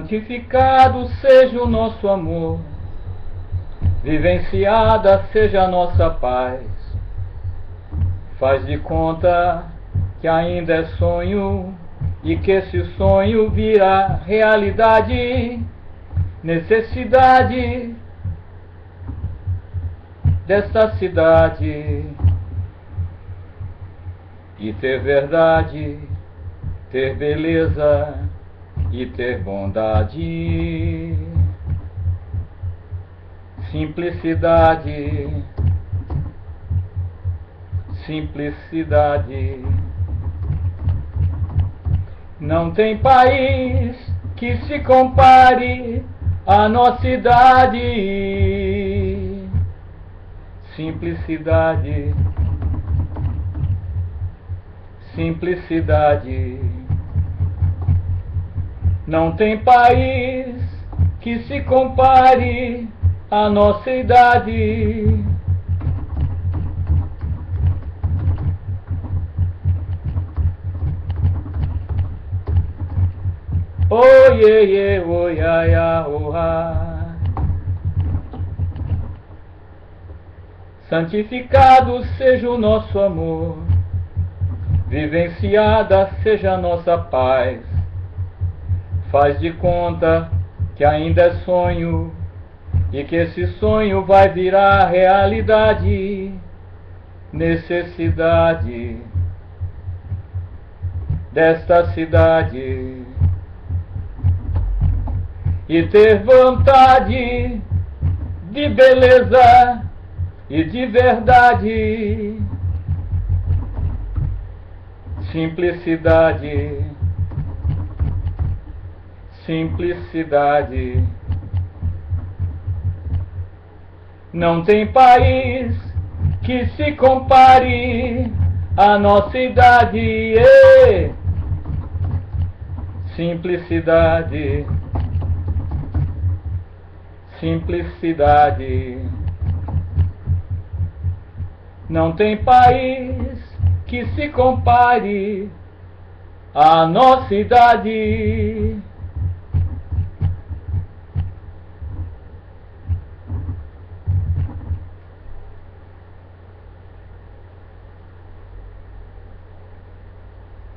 Santificado seja o nosso amor, vivenciada seja a nossa paz. Faz de conta que ainda é sonho e que esse sonho virá realidade, necessidade desta cidade. E ter verdade, ter beleza e ter bondade, simplicidade, simplicidade. Não tem país que se compare à nossa idade. Simplicidade, simplicidade. Não tem país que se compare à nossa idade. Oh, yeah, yeah, oh, yeah, yeah, oh, ah. Santificado seja o nosso amor, vivenciada seja a nossa paz. Faz de conta que ainda é sonho e que esse sonho vai virar realidade, necessidade desta cidade. E ter vontade de beleza e de verdade, simplicidade, simplicidade. Não tem país que se compare à nossa idade. Simplicidade, simplicidade. Não tem país que se compare à nossa idade.